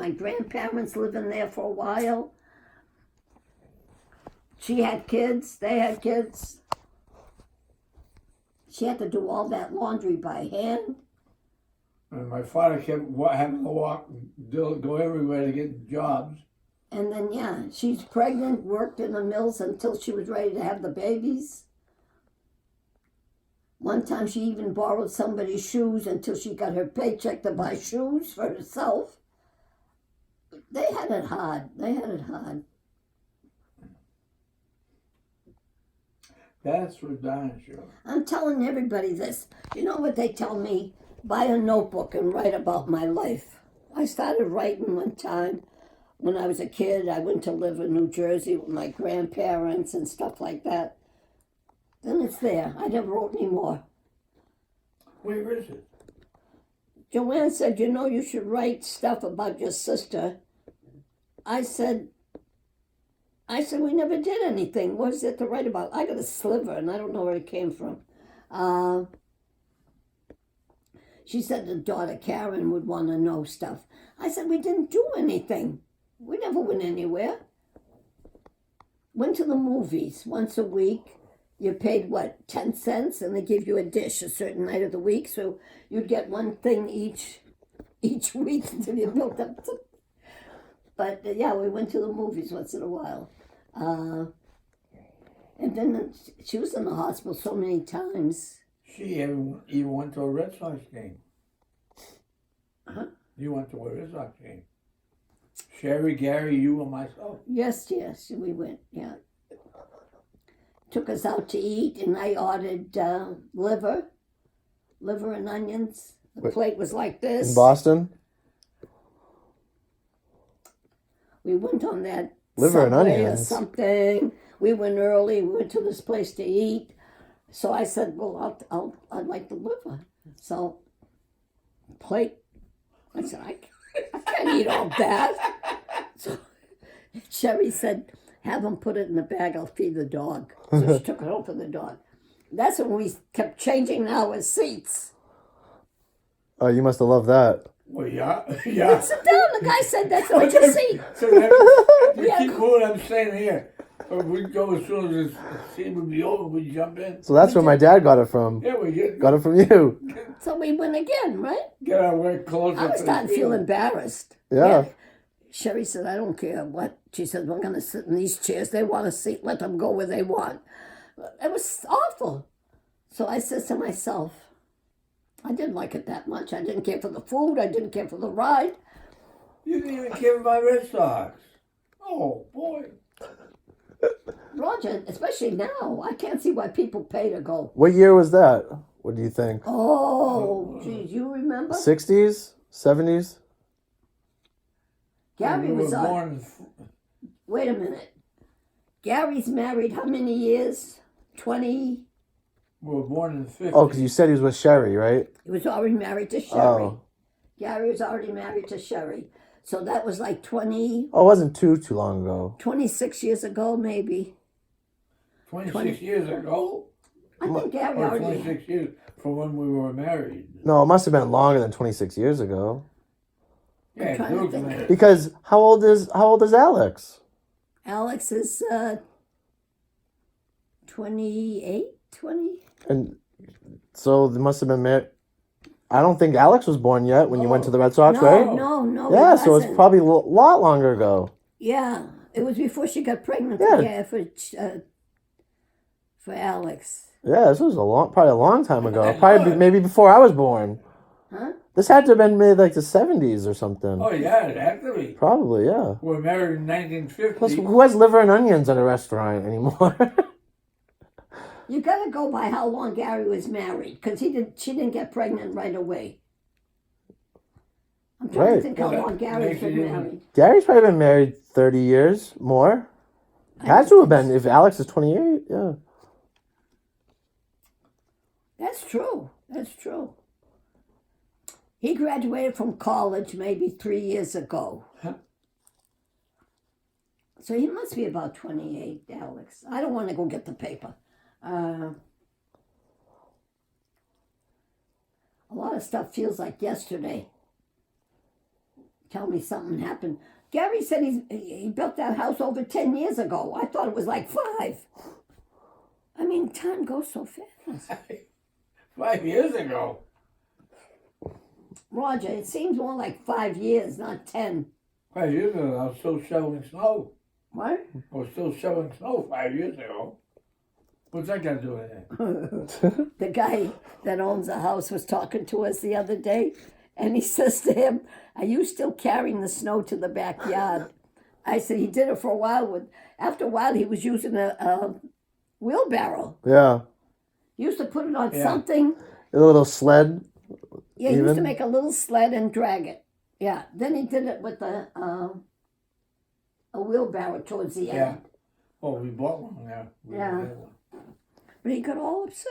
my grandparents living there for a while. She had kids. They had kids. She had to do all that laundry by hand. And my father kept having to walk, go everywhere to get jobs. And then, yeah, she's pregnant, worked in the mills until she was ready to have the babies. One time she even borrowed somebody's shoes until she got her paycheck to buy shoes for herself. They had it hard. They had it hard. That's for darn sure. I'm telling everybody this. You know what they tell me? Buy a notebook and write about my life. I started writing one time when I was a kid. I went to live in New Jersey with my grandparents and stuff like that. Then it's there. I never wrote any more. Where is it? Joanne said, you know, you should write stuff about your sister. I said, we never did anything. What is it to write about? I got a sliver, and I don't know where it came from. She said the daughter, Karen, would want to know stuff. I said, we didn't do anything. We never went anywhere. Went to the movies once a week. You paid, 10 cents? And they give you a dish a certain night of the week. So you'd get one thing each week until you built up. But, yeah, we went to the movies once in a while. And then she was in the hospital so many times. She even went to a Red Sox game. Huh? You went to a Red Sox game. Sherry, Gary, you, and myself. Yes, we went, yeah. Took us out to eat, and I ordered liver and onions. The plate was like this. In Boston? We went on that Liver and Subway or onions. something. We went early. We went to this place to eat. So I said, well, I'd like the liver. So, plate. I said, I can't eat all that. So Sherry said, have them put it in the bag. I'll feed the dog. So she took it home for the dog. That's when we kept changing our seats. Oh, you must have loved that. Well, yeah. Sit down. The guy said, that's what you see. So keep moving, I'm staying here. We'd go as soon as the scene would be over, we'd jump in. So that's where my dad got it from. Yeah, we get Got it from you. So we went again, right? Get our way closer. I was starting to feel embarrassed. Yeah. Sherry said, I don't care what. She said, we're going to sit in these chairs. They want a seat. Let them go where they want. It was awful. So I said to myself, I didn't like it that much. I didn't care for the food. I didn't care for the ride. You didn't even care about Red Sox. Oh, boy. Roger, especially now, I can't see why people pay to go. What year was that? What do you think? Oh, geez, you remember? 60s? 70s? Gary We was were on. born. Wait a minute. Gary's married how many years? 20? We were born in the 50s. Oh, because you said he was with Sherry, right? He was already married to Sherry. Oh. Gary was already married to Sherry. So that was like 20, Oh, it wasn't too long ago. 26 years ago, maybe. 26 years ago? I think Gary Or already 26 years from when we were married. No, it must have been longer than 26 years ago. Yeah, trying to Bill's think. married. Because how old is Alex? Alex is 28, 20. And so they must have been married. I don't think Alex was born yet when you went to the Red Sox, No, right? no. Yeah, it so it's wasn't. probably a lot longer ago. Yeah, it was before she got pregnant. Yeah. For Alex. Yeah, this was probably a long time ago. Probably maybe before I was born. Huh? This had to have been maybe like the 70s or something. Oh, yeah, it had to be. Probably, yeah. We were married in 1950. Plus, who has liver and onions at a restaurant anymore? You got to go by how long Gary was married, because she didn't get pregnant right away. I'm trying to Right. think how long Gary's been married. Gary's probably been married 30 years more. Had to have been if Alex is 28, yeah. That's true. That's true. He graduated from college maybe 3 years ago. Huh? So he must be about 28, Alex. I don't want to go get the paper. A lot of stuff feels like yesterday. tell me something happened. Gary said he built that house over 10 years ago. I thought it was like 5. I mean, time goes so fast. 5 years ago. Roger, it seems more like 5 years, not 10. 5 years ago, I was still shoveling snow. What? I was still shoveling snow 5 years ago. What's that got to do with it? The guy that owns the house was talking to us the other day, and he says to him, "Are you still carrying the snow to the backyard?" I said he did it for a while. After a while, he was using a wheelbarrow. Yeah. He used to put it on Yeah. something. A little sled. Yeah, he used to Even? make a little sled and drag it. Yeah. Then he did it with a wheelbarrow towards the Yeah. end. Oh, we bought one, yeah. We Yeah. did one. But he got all upset.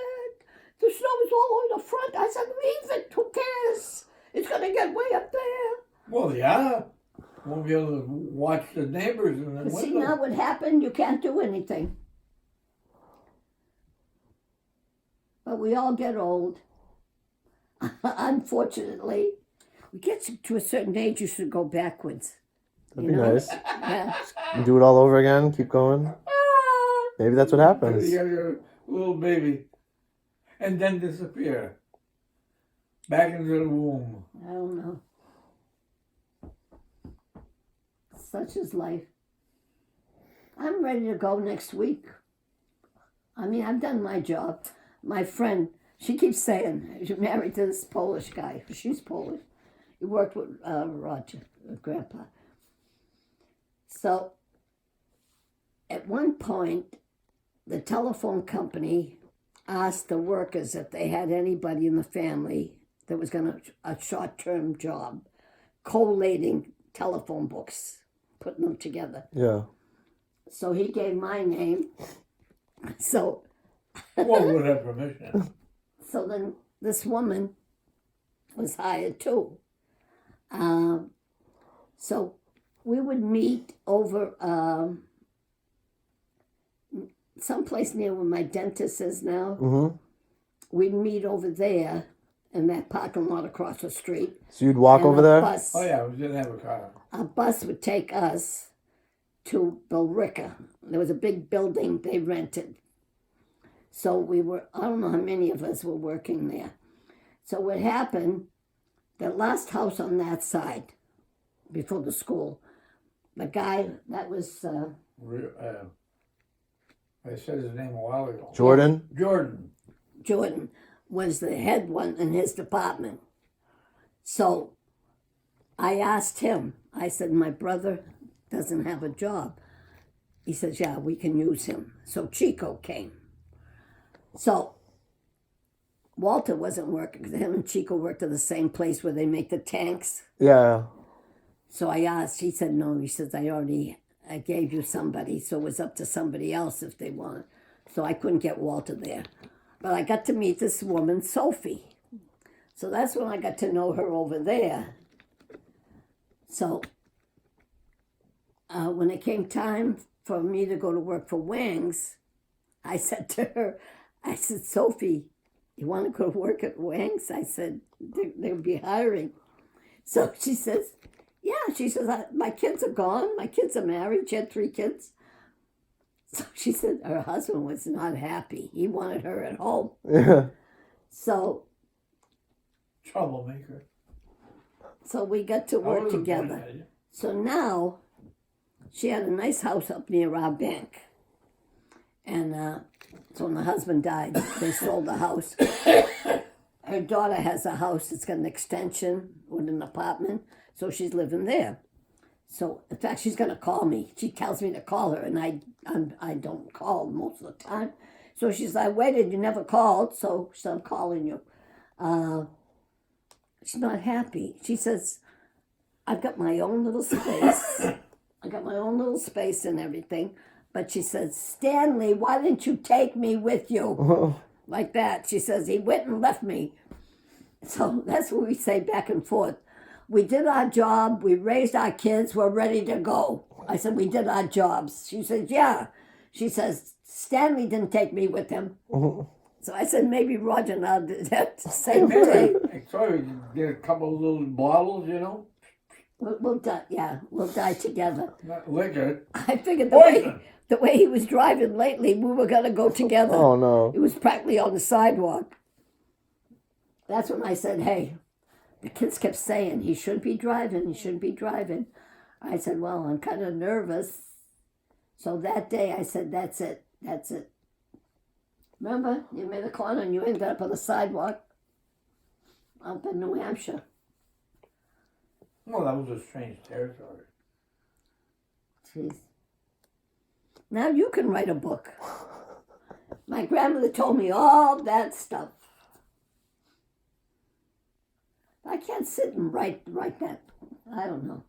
The snow is all over the front. I said, leave it. Who cares? It's going to get way up there. Well, yeah. Won't be able to watch the neighbors in the But see, window. now what happened, you can't do anything. But we all get old. Unfortunately, we get to a certain age, you should go backwards. That'd You be know? nice. Yeah. Do it all over again. Keep going. Maybe that's what happens. You got your little baby. And then disappear. Back into the womb. I don't know. Such is life. I'm ready to go next week. I mean, I've done my job. My friend, she keeps saying, she's married to this Polish guy. She's Polish. He worked with Roger, Grandpa. So, at one point, the telephone company asked the workers if they had anybody in the family that was going to a short-term job, collating telephone books, putting them together. Yeah. So he gave my name. So Well, with her permission. so then this woman was hired too. So we would meet over someplace near where my dentist is now. Mm-hmm. We'd meet over there in that parking lot across the street. So you'd walk And over a there? Bus, Oh, yeah, we didn't have a car. a bus would take us to Billerica. There was a big building they rented. So we were, I don't know how many of us were working there. So what happened, the last house on that side, before the school, the guy that was, I said his name a while ago. Jordan? Jordan. Jordan, was the head one in his department. So I asked him, I said, my brother doesn't have a job. He says, yeah, we can use him. So Chico came. So Walter wasn't working because him and Chico worked at the same place where they make the tanks. Yeah. So I asked, he said, no, he says, I gave you somebody, so it was up to somebody else if they wanted. So I couldn't get Walter there. But I got to meet this woman, Sophie. So that's when I got to know her over there. So when it came time for me to go to work for Wang's, I said to her, I said, Sophie, you want to go to work at Wang's? I said, they'll be hiring. So she says, yeah, she says, my kids are gone. My kids are married. She had 3 kids. So she said her husband was not happy. He wanted her at home. Yeah. So Troublemaker. we got to work together. So now she had a nice house up near our bank. And so when the husband died, they sold the house. Her daughter has a house that's got an extension with an apartment, so she's living there. So, in fact, she's going to call me. She tells me to call her, and I don't call most of the time. So she says, I waited, you never called, so she said, I'm calling you. She's not happy. She says, I've got my own little space. I got my own little space and everything. But she says, Stanley, why didn't you take me with you? Like that. She says, he went and left me. So that's what we say back and forth. We did our job. We raised our kids. We're ready to go. I said, we did our jobs. She says, yeah. She says, Stanley didn't take me with him. So I said, maybe Roger and I did that the same day. Sorry, get a couple of little bottles, you know. We'll die. Yeah, we'll die together. Not liquor. I figured Poison. the way he was driving lately, we were gonna go together. Oh no. It was practically on the sidewalk. That's when I said, "Hey," the kids kept saying he shouldn't be driving. He shouldn't be driving. I said, "Well, I'm kind of nervous." So that day, I said, "That's it. That's it." Remember, you made a corner and you ended up on the sidewalk up in New Hampshire. Well, that was a strange territory. Jeez. Now you can write a book. My grandmother told me all that stuff. I can't sit and write that. I don't know.